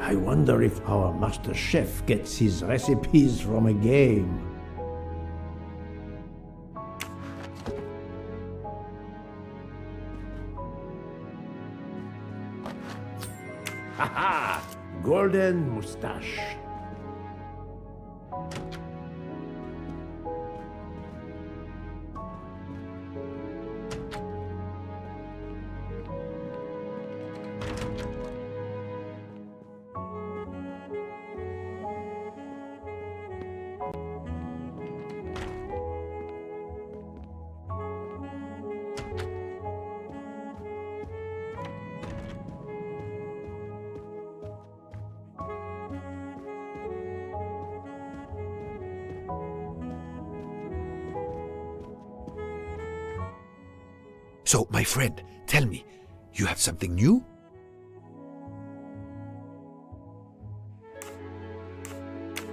I wonder if our master chef gets his recipes from a game. Haha! Golden moustache. So, my friend, tell me, you have something new?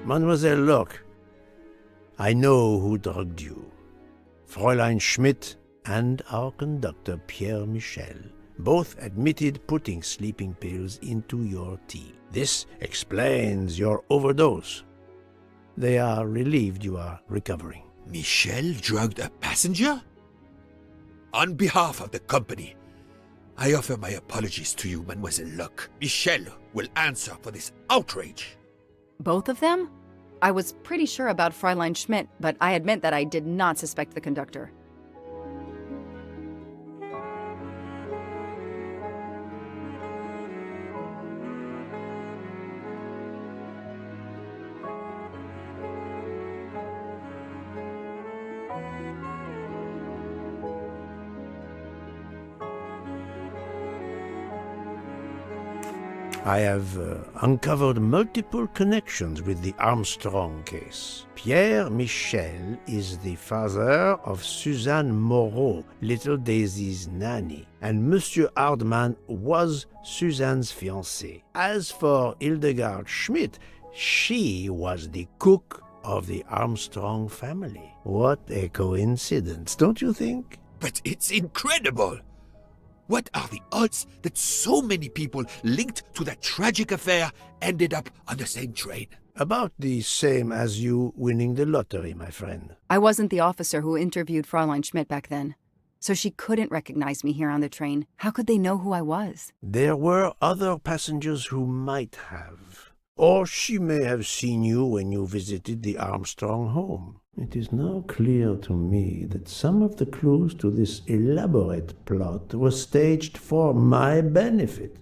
Mademoiselle Locke, I know who drugged you. Fräulein Schmidt and our conductor Pierre Michel both admitted putting sleeping pills into your tea. This explains your overdose. They are relieved you are recovering. Michel drugged a passenger? On behalf of the company, I offer my apologies to you, Mademoiselle Locke. Michel will answer for this outrage. Both of them? I was pretty sure about Fräulein Schmidt, but I admit that I did not suspect the conductor. I have uncovered multiple connections with the Armstrong case. Pierre Michel is the father of Suzanne Moreau, little Daisy's nanny, and Monsieur Hardman was Suzanne's fiancé. As for Hildegard Schmidt, she was the cook of the Armstrong family. What a coincidence, don't you think? But it's incredible! What are the odds that so many people linked to that tragic affair ended up on the same train? About the same as you winning the lottery, my friend. I wasn't the officer who interviewed Fräulein Schmidt back then, so she couldn't recognize me here on the train. How could they know who I was? There were other passengers who might have. Or she may have seen you when you visited the Armstrong home. It is now clear to me that some of the clues to this elaborate plot were staged for my benefit.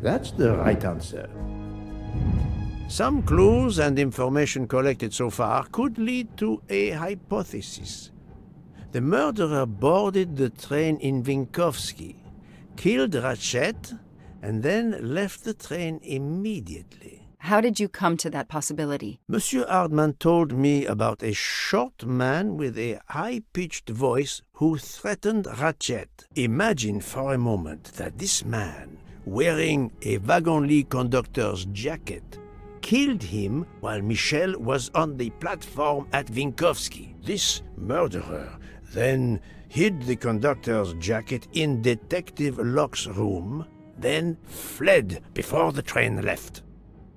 That's the right answer. Some clues and information collected so far could lead to a hypothesis. The murderer boarded the train in Vinkovsky, killed Ratchet, and then left the train immediately. How did you come to that possibility? Monsieur Hardman told me about a short man with a high-pitched voice who threatened Ratchet. Imagine for a moment that this man, wearing a wagon-lit conductor's jacket, killed him while Michel was on the platform at Vinkovsky. This murderer then hid the conductor's jacket in Detective Locke's room, then fled before the train left.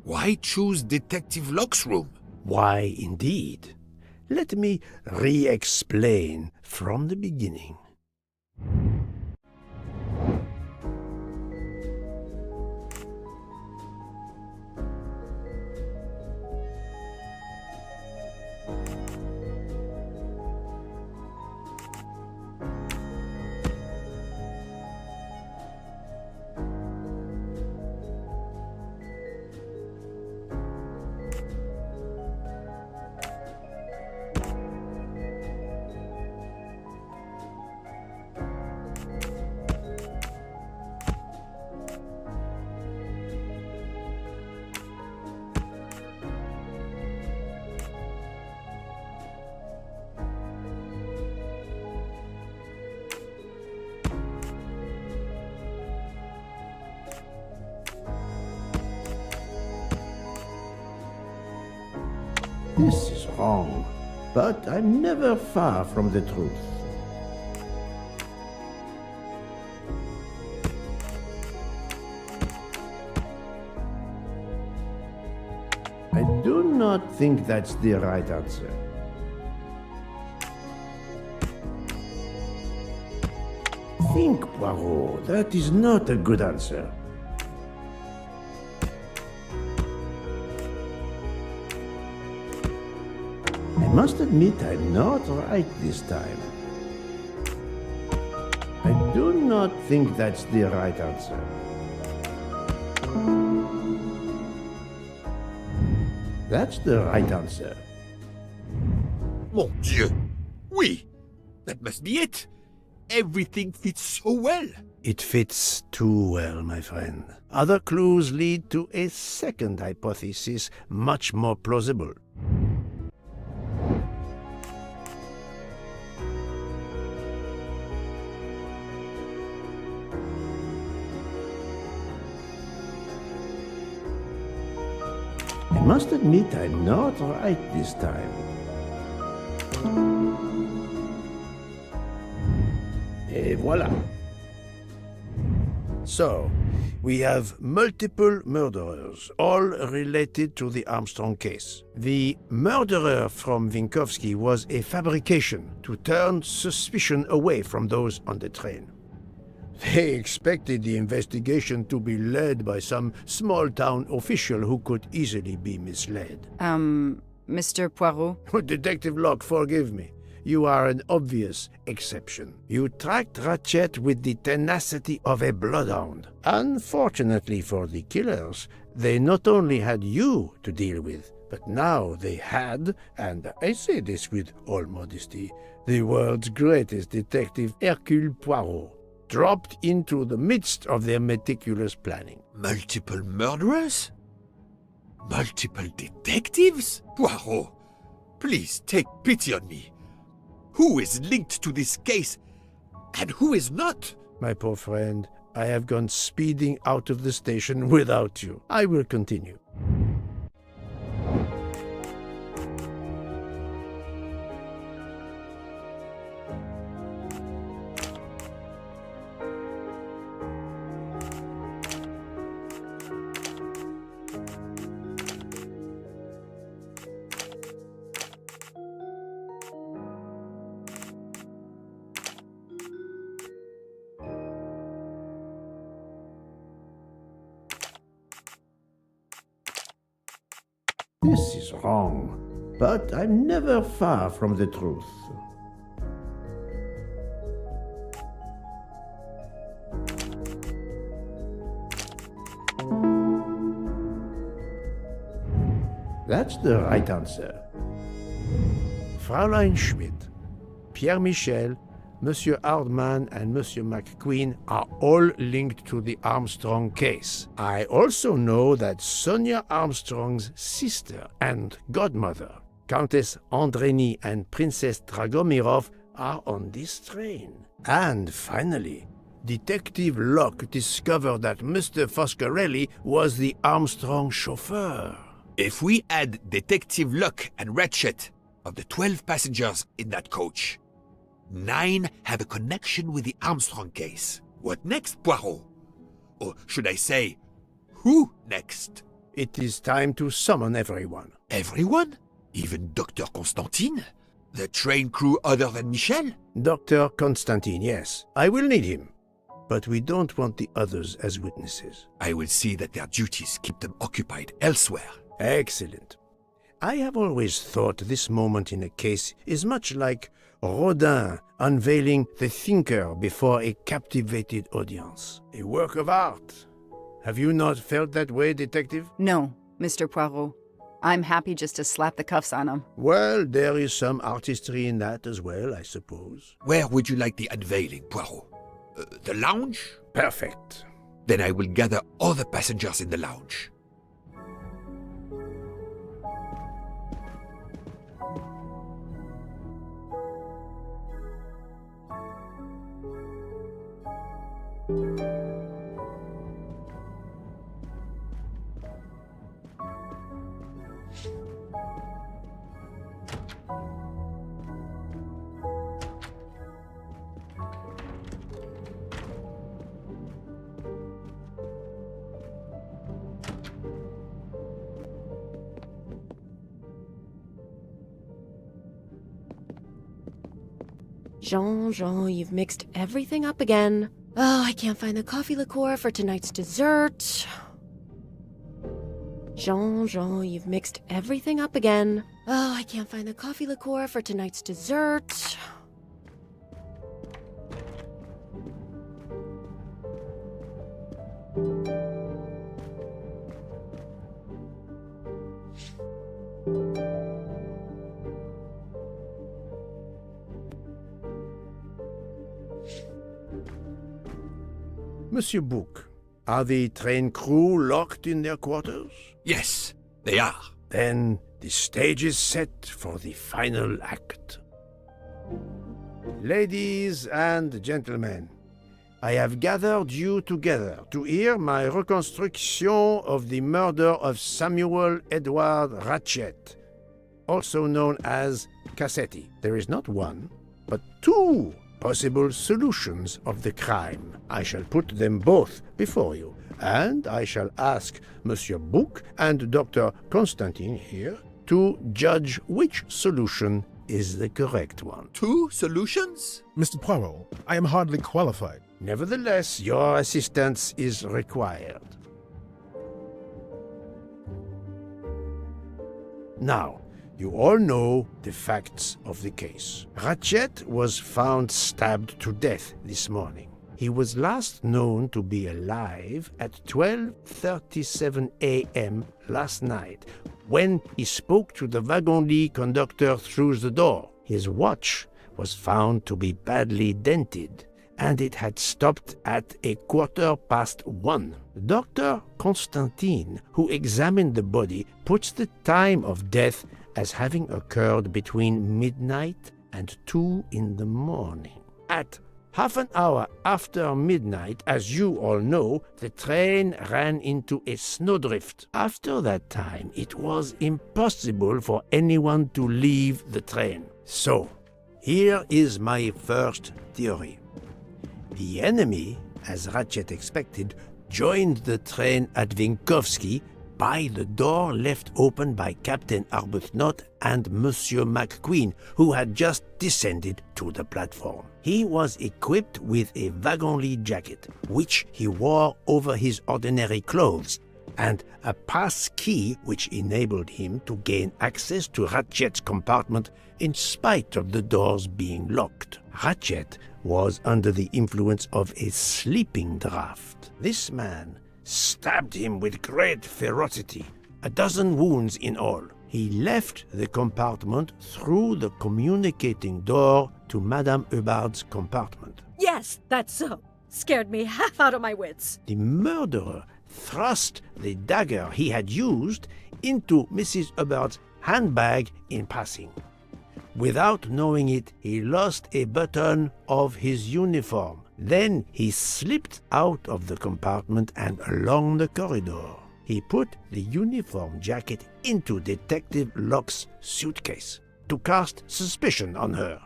Why choose Detective Locke's room? Why, indeed. Let me re-explain from the beginning. This is wrong, but I'm never far from the truth. I do not think that's the right answer. Think, Poirot. That is not a good answer. I must admit I'm not right this time. I do not think that's the right answer. That's the right answer. Mon Dieu! Oui! That must be it! Everything fits so well! It fits too well, my friend. Other clues lead to a second hypothesis, much more plausible. I must admit I'm not right this time. Et voilà. So, we have multiple murderers, all related to the Armstrong case. The murderer from Vinkovsky was a fabrication to turn suspicion away from those on the train. They expected the investigation to be led by some small-town official who could easily be misled. Mr. Poirot? Detective Locke, forgive me. You are an obvious exception. You tracked Ratchet with the tenacity of a bloodhound. Unfortunately for the killers, they not only had you to deal with, but now they had, and I say this with all modesty, the world's greatest detective, Hercule Poirot, dropped into the midst of their meticulous planning. Multiple murderers? Multiple detectives? Poirot, please take pity on me. Who is linked to this case and who is not? My poor friend, I have gone speeding out of the station without you. I will continue. This is wrong, but I'm never far from the truth. That's the right answer. Fräulein Schmidt, Pierre Michel, Monsieur Hardman and Monsieur McQueen are all linked to the Armstrong case. I also know that Sonia Armstrong's sister and godmother, Countess Andreni and Princess Dragomirov, are on this train. And finally, Detective Locke discovered that Mr. Foscarelli was the Armstrong chauffeur. If we add Detective Locke and Ratchet, of the 12 passengers in that coach, 9 have a connection with the Armstrong case. What next, Poirot? Or should I say, who next? It is time to summon everyone. Everyone? Even Dr. Constantine? The train crew other than Michel? Dr. Constantine, yes. I will need him. But we don't want the others as witnesses. I will see that their duties keep them occupied elsewhere. Excellent. I have always thought this moment in a case is much like Rodin unveiling the thinker before a captivated audience. A work of art. Have you not felt that way, Detective? No, Mr. Poirot. I'm happy just to slap the cuffs on him. Well, there is some artistry in that as well, I suppose. Where would you like the unveiling, Poirot? The lounge? Perfect. Then I will gather all the passengers in the lounge. Jean, you've mixed everything up again. Oh, I can't find the coffee liqueur for tonight's dessert. Jean, you've mixed everything up again. Oh, I can't find the coffee liqueur for tonight's dessert. Monsieur Bouc, are the train crew locked in their quarters? Yes, they are. Then the stage is set for the final act. Ladies and gentlemen, I have gathered you together to hear my reconstruction of the murder of Samuel Edward Ratchet, also known as Cassetti. There is not one, but two possible solutions of the crime. I shall put them both before you, and I shall ask Monsieur Bouc and Dr. Constantine here to judge which solution is the correct one. 2 solutions? Mr. Poirot, I am hardly qualified. Nevertheless, your assistance is required. Now, you all know the facts of the case. Ratchet was found stabbed to death this morning. He was last known to be alive at 12:37 a.m. last night, when he spoke to the wagon-lit conductor through the door. His watch was found to be badly dented, and it had stopped at 1:15. Dr. Constantine, who examined the body, puts the time of death as having occurred between midnight and 2 in the morning. At half an hour after midnight, as you all know, the train ran into a snowdrift. After that time, it was impossible for anyone to leave the train. So, here is my first theory. The enemy, as Ratchet expected, joined the train at Vinkovsky by the door left open by Captain Arbuthnot and Monsieur McQueen, who had just descended to the platform. He was equipped with a wagon-lit jacket, which he wore over his ordinary clothes, and a pass key which enabled him to gain access to Ratchet's compartment in spite of the doors being locked. Ratchet was under the influence of a sleeping draught. This man stabbed him with great ferocity, 12 wounds in all. He left the compartment through the communicating door to Madame Hubbard's compartment. Yes, that's so. Scared me half out of my wits. The murderer thrust the dagger he had used into Mrs. Hubbard's handbag in passing. Without knowing it, he lost a button of his uniform. Then he slipped out of the compartment and along the corridor. He put the uniform jacket into Detective Locke's suitcase to cast suspicion on her.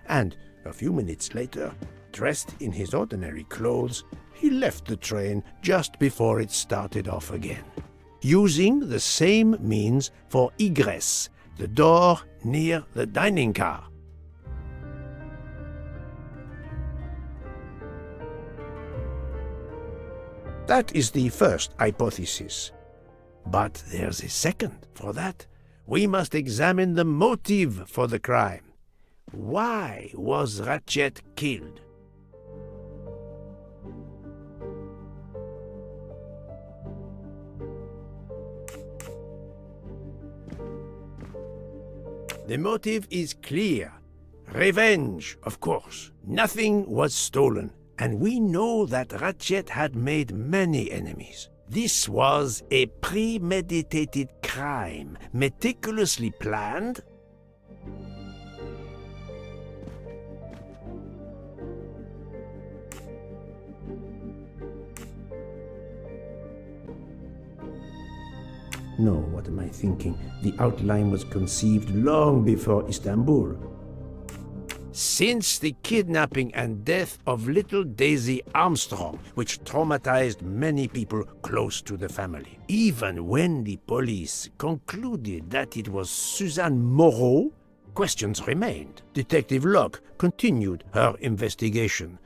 And a few minutes later, dressed in his ordinary clothes, he left the train just before it started off again, using the same means for egress, the door near the dining car. That is the first hypothesis. But there's a second. For that, we must examine the motive for the crime. Why was Ratchet killed? The motive is clear. Revenge, of course. Nothing was stolen. And we know that Ratchet had made many enemies. This was a premeditated crime, meticulously planned. No, what am I thinking? The outline was conceived long before Istanbul. Since the kidnapping and death of little Daisy Armstrong, which traumatized many people close to the family. Even when the police concluded that it was Suzanne Moreau, questions remained. Detective Locke continued her investigation,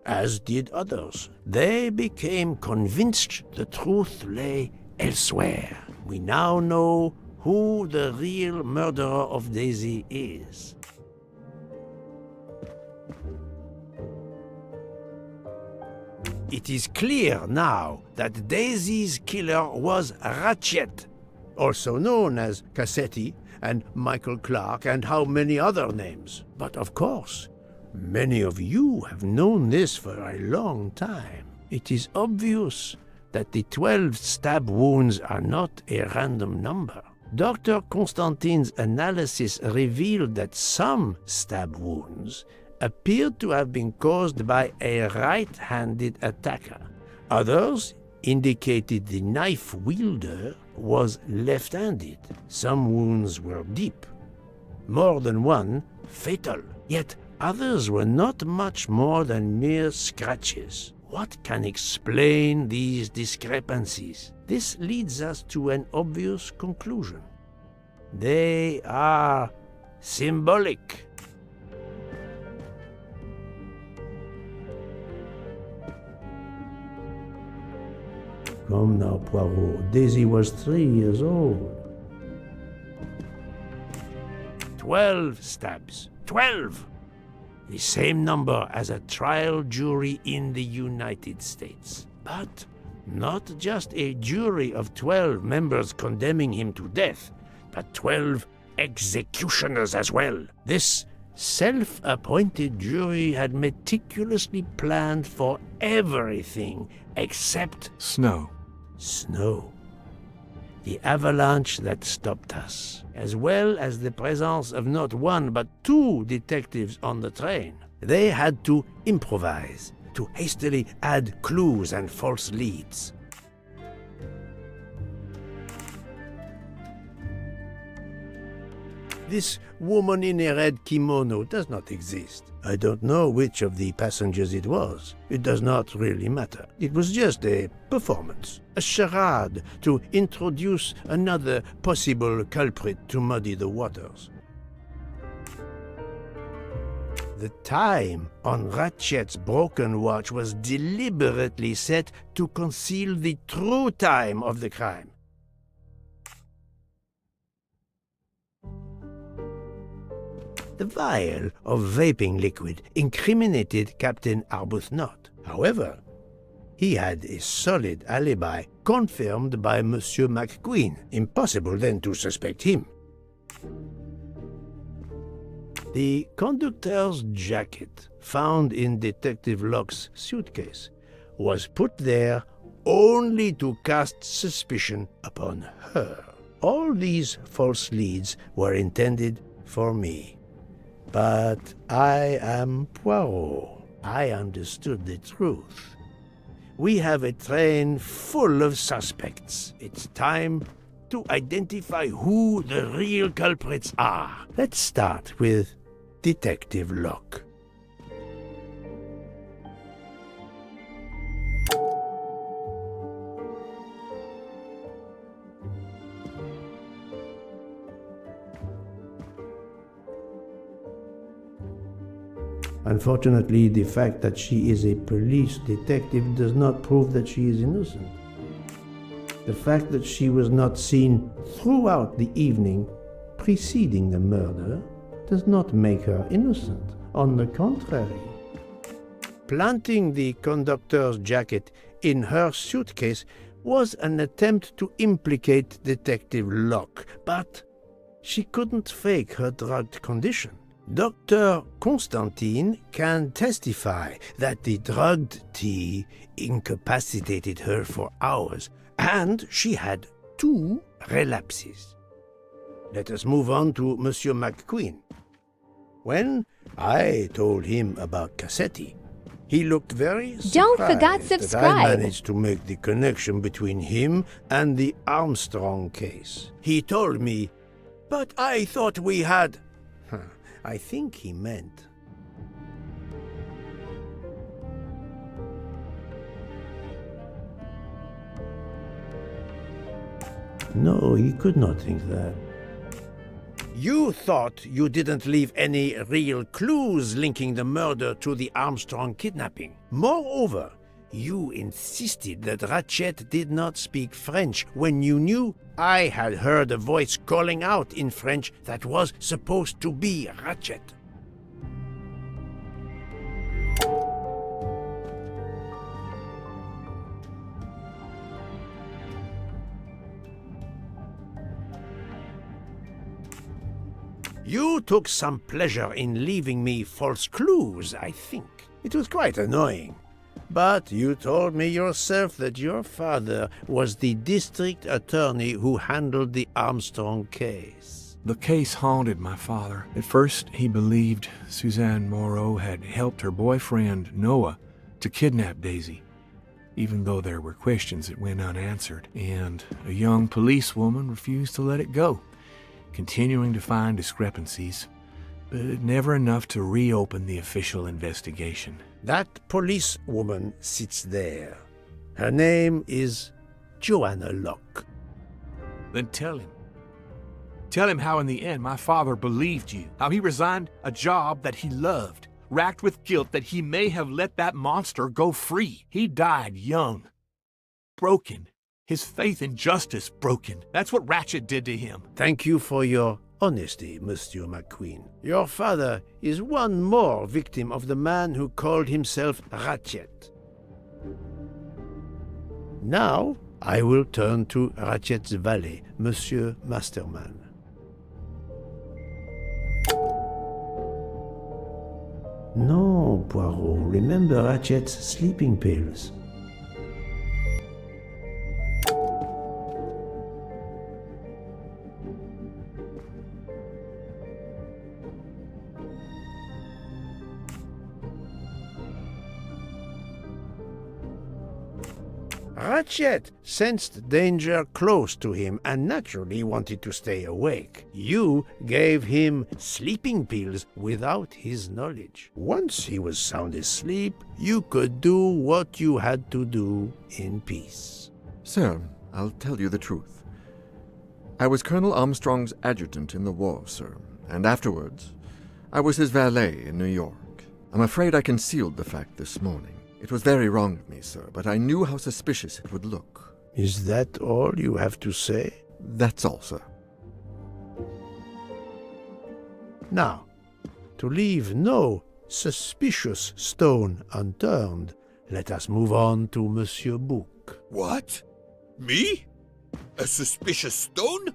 as did others. They became convinced the truth lay elsewhere. We now know who the real murderer of Daisy is. It is clear now that Daisy's killer was Ratchet, also known as Cassetti and Michael Clark and how many other names. But of course, many of you have known this for a long time. It is obvious that the 12 stab wounds are not a random number. Dr. Constantine's analysis revealed that some stab wounds appeared to have been caused by a right-handed attacker. Others indicated the knife wielder was left-handed. Some wounds were deep, more than one fatal, yet others were not much more than mere scratches. What can explain these discrepancies? This leads us to an obvious conclusion. They are symbolic. Come now, Poirot. Daisy was 3 years old. 12 stabs. 12! The same number as a trial jury in the United States. But not just a jury of 12 members condemning him to death, but 12 executioners as well. This self-appointed jury had meticulously planned for everything except Snow. snow. The avalanche that stopped us, as well as the presence of not one but 2 detectives on the train. They had to improvise, to hastily add clues and false leads. This woman in a red kimono does not exist. I don't know which of the passengers it was. It does not really matter. It was just a performance, a charade to introduce another possible culprit to muddy the waters. The time on Ratchet's broken watch was deliberately set to conceal the true time of the crime. The vial of vaping liquid incriminated Captain Arbuthnot. However, he had a solid alibi confirmed by Monsieur McQueen. Impossible then to suspect him. The conductor's jacket found in Detective Locke's suitcase was put there only to cast suspicion upon her. All these false leads were intended for me. But I am Poirot. I understood the truth. We have a train full of suspects. It's time to identify who the real culprits are. Let's start with Detective Locke. Unfortunately, the fact that she is a police detective does not prove that she is innocent. The fact that she was not seen throughout the evening preceding the murder does not make her innocent. On the contrary. Planting the conductor's jacket in her suitcase was an attempt to implicate Detective Locke, but she couldn't fake her drugged condition. Dr. Constantine can testify that the drugged tea incapacitated her for hours, and she had 2 relapses. Let us move on to Monsieur McQueen. When I told him about Cassetti, he looked very surprised Don't forget that I subscribe. managed to make the connection between him and the Armstrong case. He told me, "But I thought we had..." I think he meant... No, he could not think that. You thought you didn't leave any real clues linking the murder to the Armstrong kidnapping. Moreover, you insisted that Ratchet did not speak French when you knew I had heard a voice calling out in French that was supposed to be Ratchet. You took some pleasure in leaving me false clues, I think. It was quite annoying. But you told me yourself that your father was the district attorney who handled the Armstrong case. The case haunted my father. At first, he believed Suzanne Moreau had helped her boyfriend, Noah, to kidnap Daisy, even though there were questions that went unanswered, and a young policewoman refused to let it go, continuing to find discrepancies, but never enough to reopen the official investigation. That policewoman sits there. Her name is Joanna Locke. Then tell him. Tell him how in the end my father believed you, how he resigned a job that he loved, racked with guilt that he may have let that monster go free. He died young, broken, his faith in justice broken. That's what Ratchet did to him. Thank you for your honesty, Monsieur McQueen. Your father is one more victim of the man who called himself Ratchet. Now, I will turn to Ratchet's valet, Monsieur Masterman. No, Poirot, remember Ratchet's sleeping pills. Ratchet sensed danger close to him and naturally wanted to stay awake. You gave him sleeping pills without his knowledge. Once he was sound asleep, you could do what you had to do in peace. Sir, I'll tell you the truth. I was Colonel Armstrong's adjutant in the war, sir, and afterwards, I was his valet in New York. I'm afraid I concealed the fact this morning. It was very wrong of me, sir, but I knew how suspicious it would look. Is that all you have to say? That's all, sir. Now, to leave no suspicious stone unturned, let us move on to Monsieur Bouc. What? Me? A suspicious stone?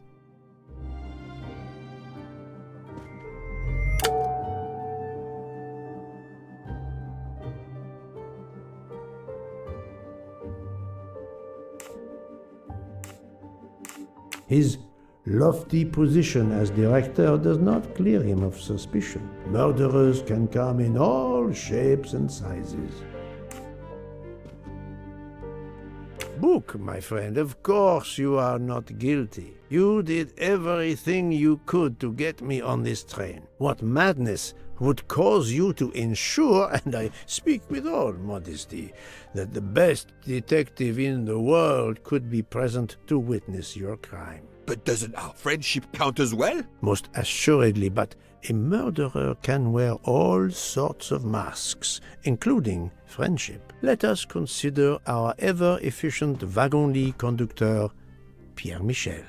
His lofty position as director does not clear him of suspicion. Murderers can come in all shapes and sizes. Book, my friend, of course you are not guilty. You did everything you could to get me on this train. What madness would cause you to ensure, and I speak with all modesty, that the best detective in the world could be present to witness your crime? But doesn't our friendship count as well? Most assuredly, but a murderer can wear all sorts of masks, including friendship. Let us consider our ever-efficient wagon-lit conductor, Pierre Michel.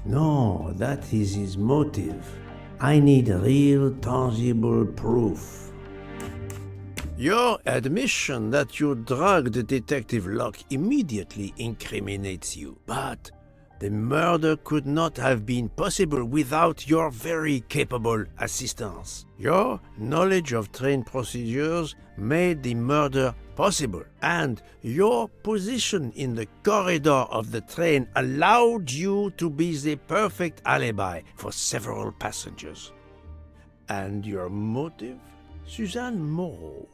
No, that is his motive. I need real, tangible proof. Your admission that you drugged Detective Locke immediately incriminates you. But the murder could not have been possible without your very capable assistance. Your knowledge of train procedures made the murder possible, and your position in the corridor of the train allowed you to be the perfect alibi for several passengers. And your motive? Suzanne Moreau,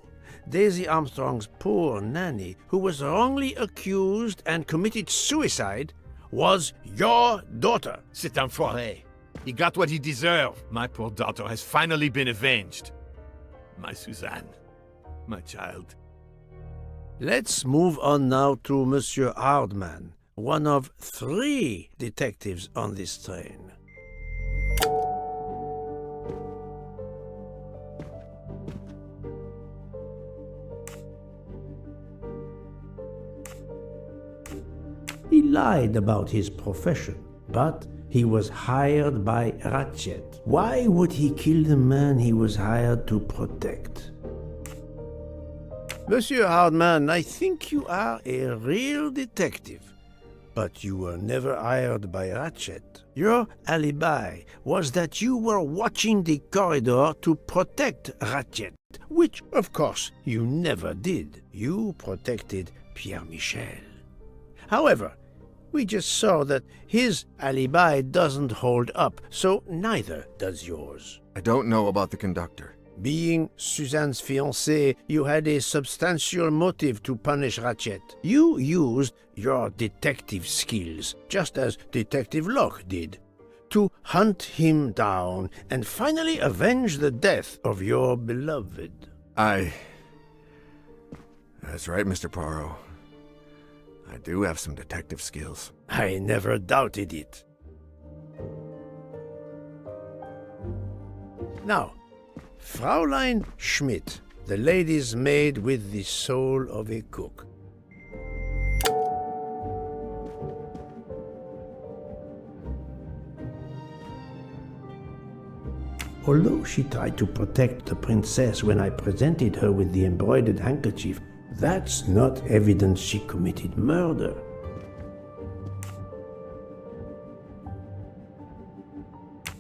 Daisy Armstrong's poor nanny, who was wrongly accused and committed suicide, was your daughter. C'est un foiré. He got what he deserved. My poor daughter has finally been avenged. My Suzanne. My child. Let's move on now to Monsieur Hardman, one of 3 detectives on this train. He lied about his profession, but he was hired by Ratchet. Why would he kill the man he was hired to protect? Monsieur Hardman, I think you are a real detective, but you were never hired by Ratchet. Your alibi was that you were watching the corridor to protect Ratchet, which, of course, you never did. You protected Pierre Michel. However, we just saw that his alibi doesn't hold up, so neither does yours. I don't know about the conductor. Being Suzanne's fiancé, you had a substantial motive to punish Ratchet. You used your detective skills, just as Detective Locke did, to hunt him down and finally avenge the death of your beloved. That's right, Mr. Poirot. I do have some detective skills. I never doubted it. Now, Fraulein Schmidt, the lady's maid with the soul of a cook. Although she tried to protect the princess when I presented her with the embroidered handkerchief, that's not evidence she committed murder.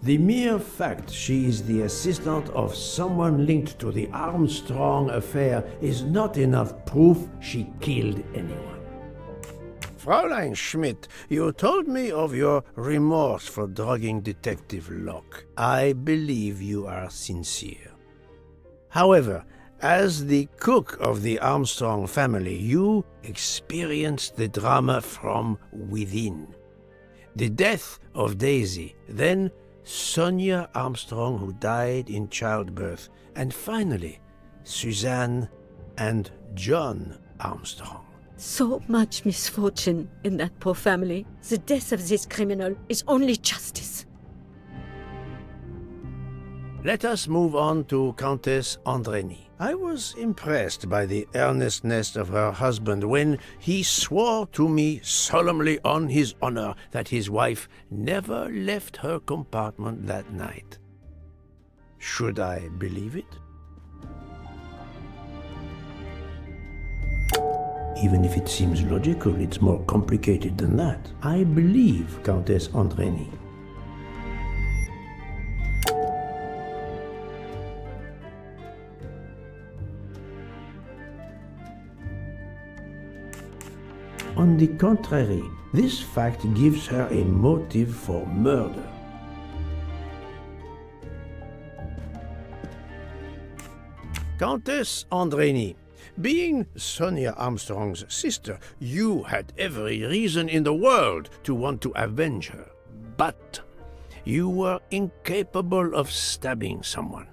The mere fact she is the assistant of someone linked to the Armstrong affair is not enough proof she killed anyone. Fraulein Schmidt, you told me of your remorse for drugging Detective Locke. I believe you are sincere. However, as the cook of the Armstrong family, you experienced the drama from within. The death of Daisy, then Sonia Armstrong, who died in childbirth, and finally, Suzanne and John Armstrong. So much misfortune in that poor family. The death of this criminal is only justice. Let us move on to Countess Andreny. I was impressed by the earnestness of her husband when he swore to me solemnly on his honor that his wife never left her compartment that night. Should I believe it? Even if it seems logical, it's more complicated than that. I believe Countess Andreny. On the contrary, this fact gives her a motive for murder. Countess Andreny, being Sonia Armstrong's sister, you had every reason in the world to want to avenge her. But you were incapable of stabbing someone,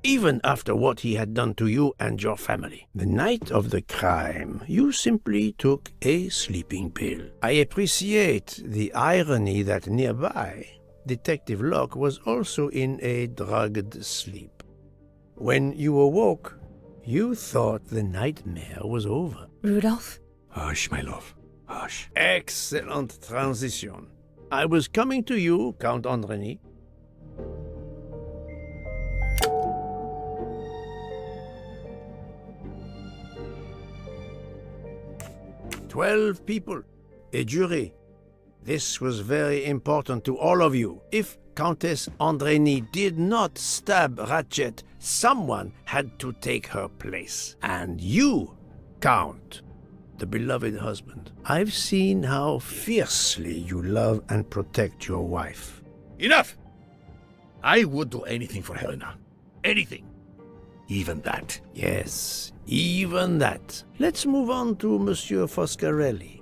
even after what he had done to you and your family. The night of the crime, you simply took a sleeping pill. I appreciate the irony that nearby, Detective Locke was also in a drugged sleep. When you awoke, you thought the nightmare was over. Rudolph? Hush, my love. Hush. Excellent transition. I was coming to you, Count Andreny. "12 people, a jury. This was very important to all of you. If Countess Andreny did not stab Ratchet, someone had to take her place. And you, Count, the beloved husband. I've seen how fiercely you love and protect your wife." Enough! I would do anything for Helena. Anything. Even that. Yes, even that. Let's move on to Monsieur Foscarelli.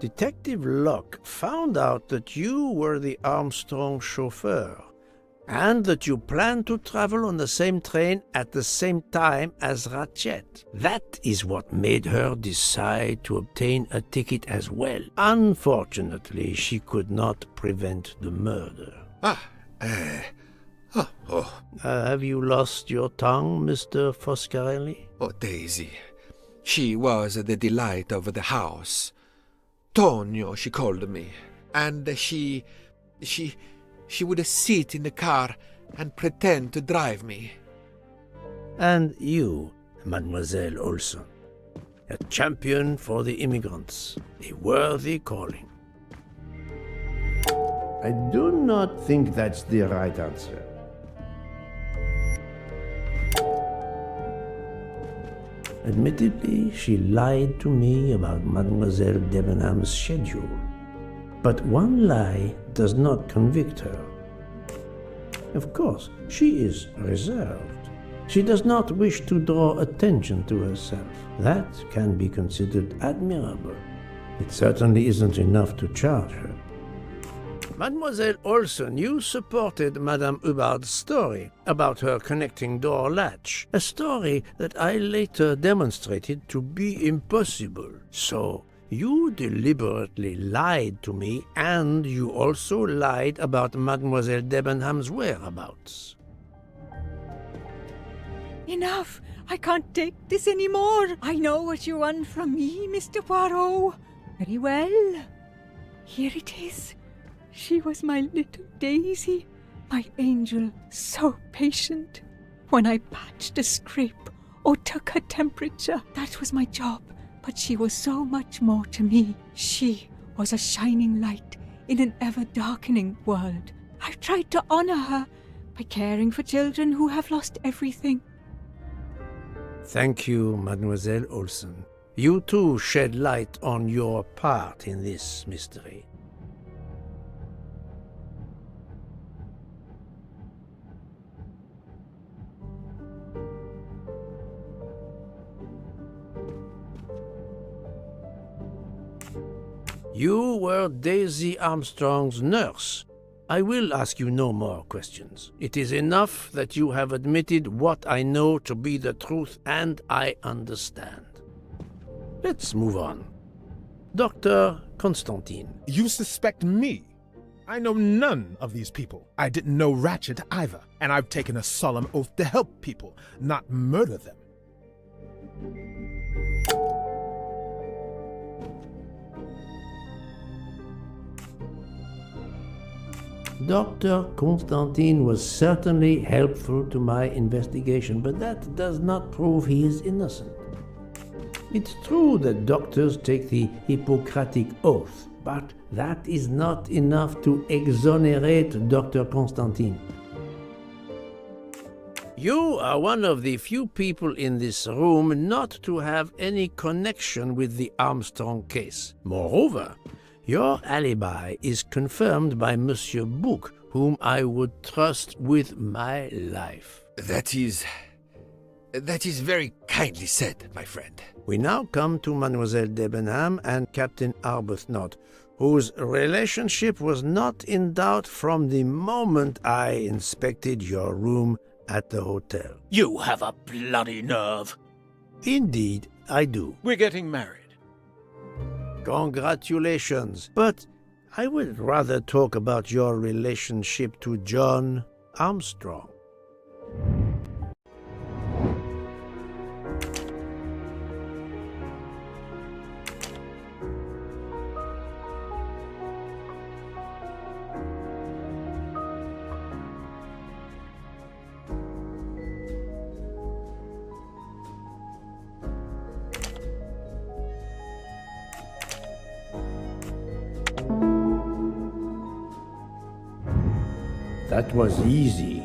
Detective Locke found out that you were the Armstrong chauffeur, and that you planned to travel on the same train at the same time as Ratchet. That is what made her decide to obtain a ticket as well. Unfortunately, she could not prevent the murder. Have you lost your tongue, Mr. Foscarelli? Oh, Daisy. She was the delight of the house. Tonio, she called me. And she would sit in the car and pretend to drive me. And you, Mademoiselle Olson. A champion for the immigrants. A worthy calling. I do not think that's the right answer. Admittedly, she lied to me about Mademoiselle Debenham's schedule. But one lie does not convict her. Of course, she is reserved. She does not wish to draw attention to herself. That can be considered admirable. It certainly isn't enough to charge her. Mademoiselle Olson, you supported Madame Hubbard's story about her connecting door latch, a story that I later demonstrated to be impossible. So, you deliberately lied to me, and you also lied about Mademoiselle Debenham's whereabouts. Enough! I can't take this anymore! I know what you want from me, Mr. Poirot. Very well. Here it is. She was my little Daisy, my angel, so patient. When I patched a scrape or took her temperature, that was my job. But she was so much more to me. She was a shining light in an ever-darkening world. I've tried to honor her by caring for children who have lost everything. Thank you, Mademoiselle Olson. You too shed light on your part in this mystery. You were Daisy Armstrong's nurse. I will ask you no more questions. It is enough that you have admitted what I know to be the truth, and I understand. Let's move on. Dr. Constantine. You suspect me? I know none of these people. I didn't know Ratchet either, and I've taken a solemn oath to help people, not murder them. Dr. Constantine was certainly helpful to my investigation, but that does not prove he is innocent. It's true that doctors take the Hippocratic Oath, but that is not enough to exonerate Dr. Constantine. You are one of the few people in this room not to have any connection with the Armstrong case. Moreover, your alibi is confirmed by Monsieur Bouc, whom I would trust with my life. That is very kindly said, my friend. We now come to Mademoiselle Debenham and Captain Arbuthnot, whose relationship was not in doubt from the moment I inspected your room at the hotel. You have a bloody nerve. Indeed, I do. We're getting married. Congratulations. But I would rather talk about your relationship to John Armstrong. That was easy.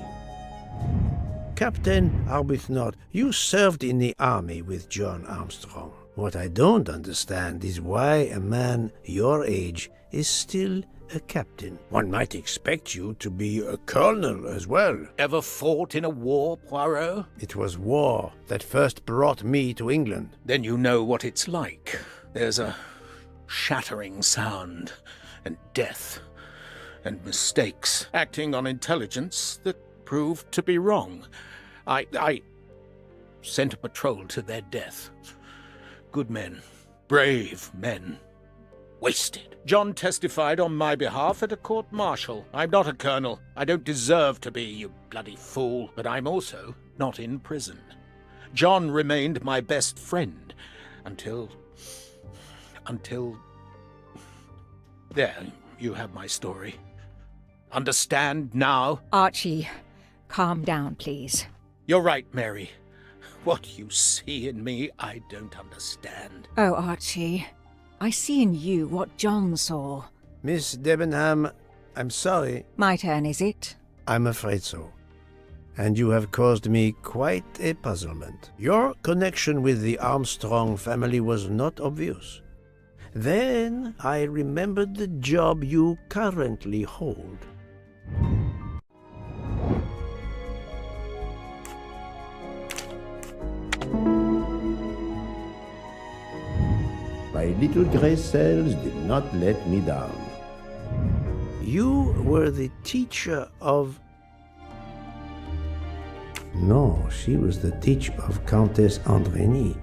Captain Arbuthnot, you served in the army with John Armstrong. What I don't understand is why a man your age is still a captain. One might expect you to be a colonel as well. Ever fought in a war, Poirot? It was war that first brought me to England. Then you know what it's like. There's a shattering sound, and death, and mistakes, acting on intelligence that proved to be wrong. I sent a patrol to their death. Good men, brave men, wasted. John testified on my behalf at a court-martial. I'm not a colonel. I don't deserve to be, you bloody fool, but I'm also not in prison. John remained my best friend until... There, you have my story. Understand now? Archie, calm down, please. You're right, Mary. What you see in me, I don't understand. Oh, Archie, I see in you what John saw. Miss Debenham, I'm sorry. My turn, is it? I'm afraid so. And you have caused me quite a puzzlement. Your connection with the Armstrong family was not obvious. Then I remembered the job you currently hold. My little gray cells did not let me down. You were the teacher of... No, she was the teacher of Countess Andrény.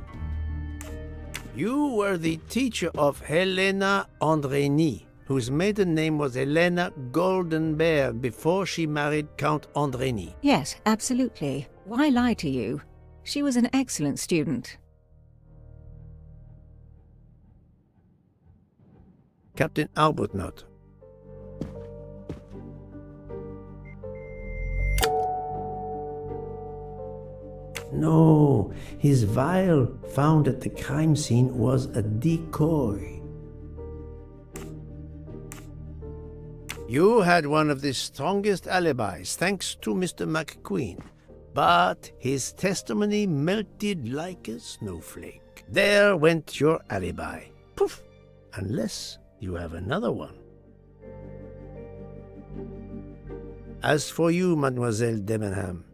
You were the teacher of Helena Andrény, whose maiden name was Helena Goldenberg before she married Count Andrény. Yes, absolutely. Why lie to you? She was an excellent student. Captain Arbuthnot. No, his vial found at the crime scene was a decoy. You had one of the strongest alibis, thanks to Mr. McQueen. But his testimony melted like a snowflake. There went your alibi. Poof! Unless you have another one. As for you, Mademoiselle Debenham,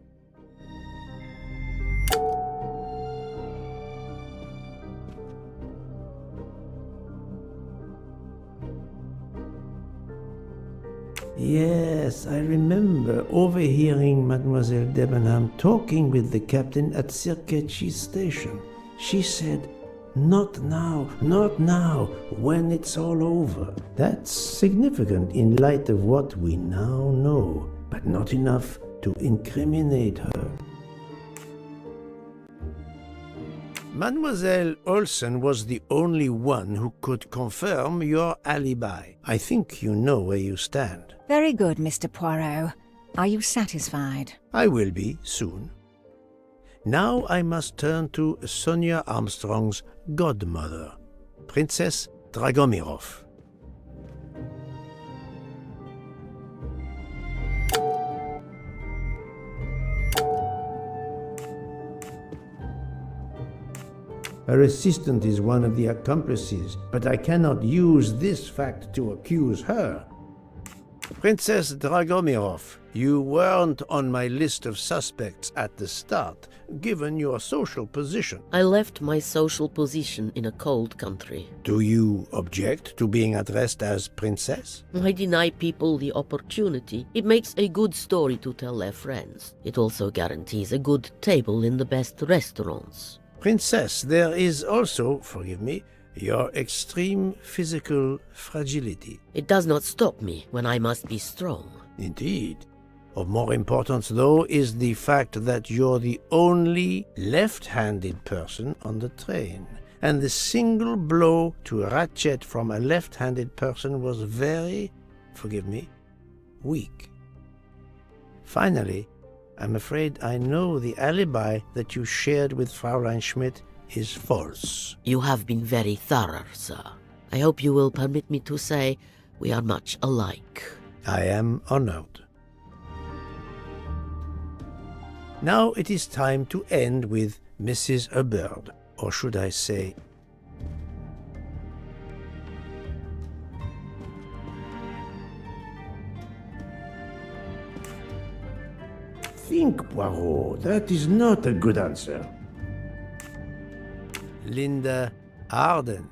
yes, I remember overhearing Mademoiselle Debenham talking with the captain at Sirkeci station. She said, "Not now, not now, when it's all over." That's significant in light of what we now know, but not enough to incriminate her. Mademoiselle Olsen was the only one who could confirm your alibi. I think you know where you stand. Very good, Mr. Poirot. Are you satisfied? I will be soon. Now I must turn to Sonia Armstrong's godmother, Princess Dragomirov. Her assistant is one of the accomplices, but I cannot use this fact to accuse her. Princess Dragomirov, you weren't on my list of suspects at the start, given your social position. I left my social position in a cold country. Do you object to being addressed as princess? I deny people the opportunity. It makes a good story to tell their friends. It also guarantees a good table in the best restaurants. Princess, there is also, forgive me, your extreme physical fragility. It does not stop me when I must be strong. Indeed. Of more importance, though, is the fact that you're the only left-handed person on the train. And the single blow to Ratchet from a left-handed person was very, forgive me, weak. Finally, I'm afraid I know the alibi that you shared with Fraulein Schmidt is false. You have been very thorough, sir. I hope you will permit me to say we are much alike. I am honored. Now it is time to end with Mrs. Hubbard, or should I say... Think, Poirot, that is not a good answer. Linda Arden.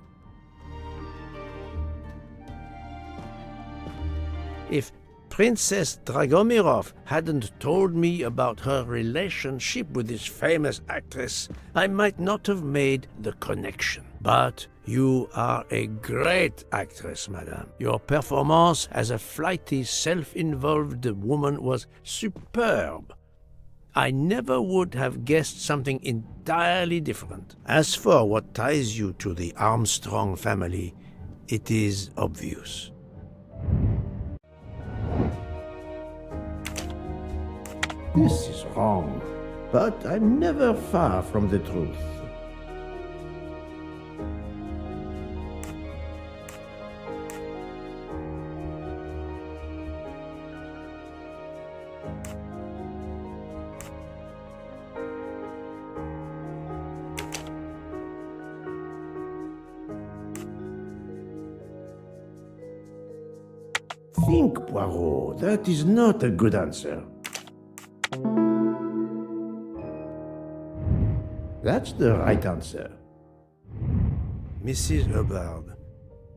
Princess Dragomirov hadn't told me about her relationship with this famous actress, I might not have made the connection. But you are a great actress, madame. Your performance as a flighty, self-involved woman was superb. I never would have guessed something entirely different. As for what ties you to the Armstrong family, it is obvious. This is wrong, but I'm never far from the truth. Think, Poirot. That is not a good answer. That's the right answer. Mrs. Hubbard,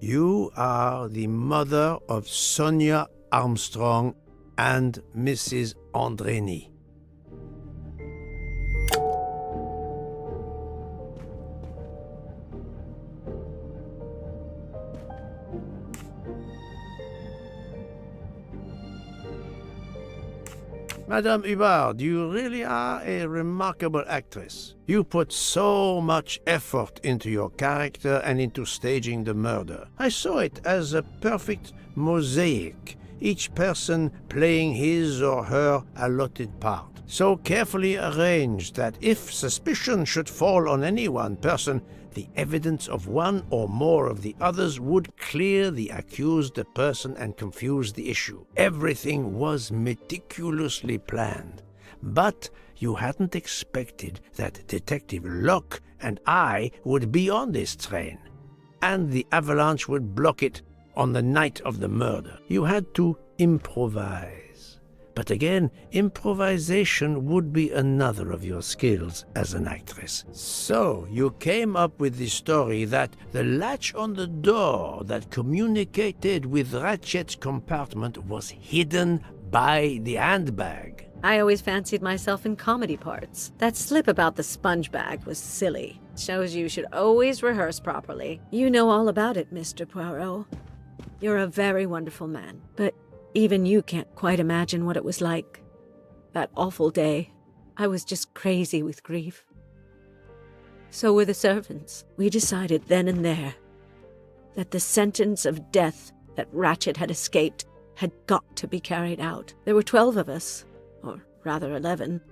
you are the mother of Sonia Armstrong and Mrs. Andreni. Madame Hubbard, you really are a remarkable actress. You put so much effort into your character and into staging the murder. I saw it as a perfect mosaic, each person playing his or her allotted part. So carefully arranged that if suspicion should fall on any one person, the evidence of one or more of the others would clear the accused person and confuse the issue. Everything was meticulously planned. But you hadn't expected that Detective Locke and I would be on this train, and the avalanche would block it on the night of the murder. You had to improvise. But again, improvisation would be another of your skills as an actress. So you came up with the story that the latch on the door that communicated with Ratchet's compartment was hidden by the handbag. I always fancied myself in comedy parts. That slip about the sponge bag was silly. Shows you should always rehearse properly. You know all about it, Mr. Poirot. You're a very wonderful man, but even you can't quite imagine what it was like. That awful day, I was just crazy with grief. So were the servants. We decided then and there that the sentence of death that Ratchet had escaped had got to be carried out. There were 12 of us, or rather 11.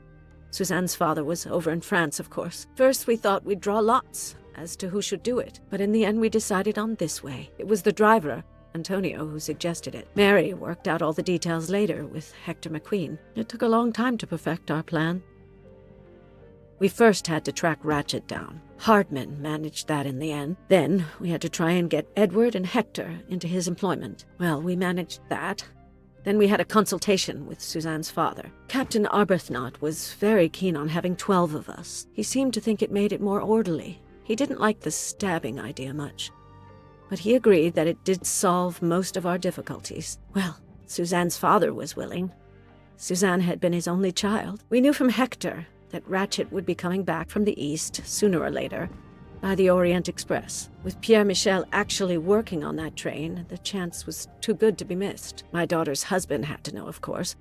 Suzanne's father was over in France, of course. First we thought we'd draw lots as to who should do it, but in the end we decided on this way. It was the driver, Antonio, who suggested it. Mary worked out all the details later with Hector McQueen. It took a long time to perfect our plan. We first had to track Ratchet down. Hardman managed that in the end. Then we had to try and get Edward and Hector into his employment. Well, we managed that. Then we had a consultation with Suzanne's father. Captain Arbuthnot was very keen on having 12 of us. He seemed to think it made it more orderly. He didn't like the stabbing idea much, but he agreed that it did solve most of our difficulties. Well, Suzanne's father was willing. Suzanne had been his only child. We knew from Hector that Ratchet would be coming back from the east, sooner or later, by the Orient Express. With Pierre Michel actually working on that train, the chance was too good to be missed. My daughter's husband had to know, of course,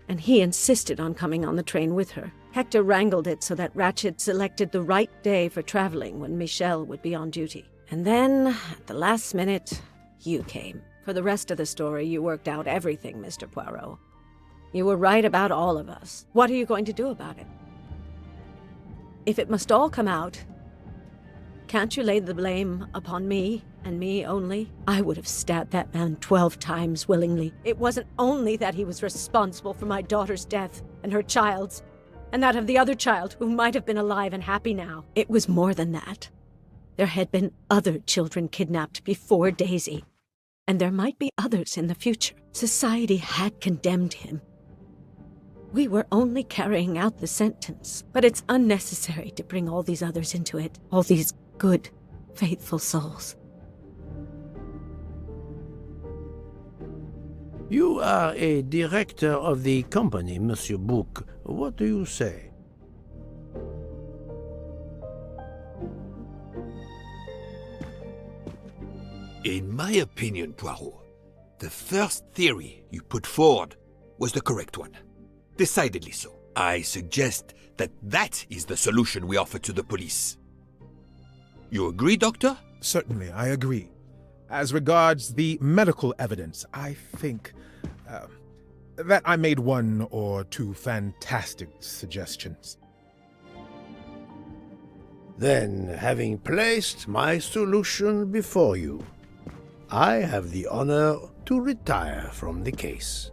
and he insisted on coming on the train with her. Hector wrangled it so that Ratchet selected the right day for traveling when Michel would be on duty. And then, at the last minute, you came. For the rest of the story, you worked out everything, Mr. Poirot. You were right about all of us. What are you going to do about it? If it must all come out, can't you lay the blame upon me, and me only? I would have stabbed that man 12 times willingly. It wasn't only that he was responsible for my daughter's death, and her child's, and that of the other child who might have been alive and happy now. It was more than that. There had been other children kidnapped before Daisy, and there might be others in the future. Society had condemned him. We were only carrying out the sentence, but it's unnecessary to bring all these others into it, all these good, faithful souls. You are a director of the company, Monsieur Book. What do you say? In my opinion, Poirot, the first theory you put forward was the correct one. Decidedly so. I suggest that is the solution we offer to the police. You agree, Doctor? Certainly, I agree. As regards the medical evidence, I think that I made one or two fantastic suggestions. Then, having placed my solution before you, I have the honor to retire from the case.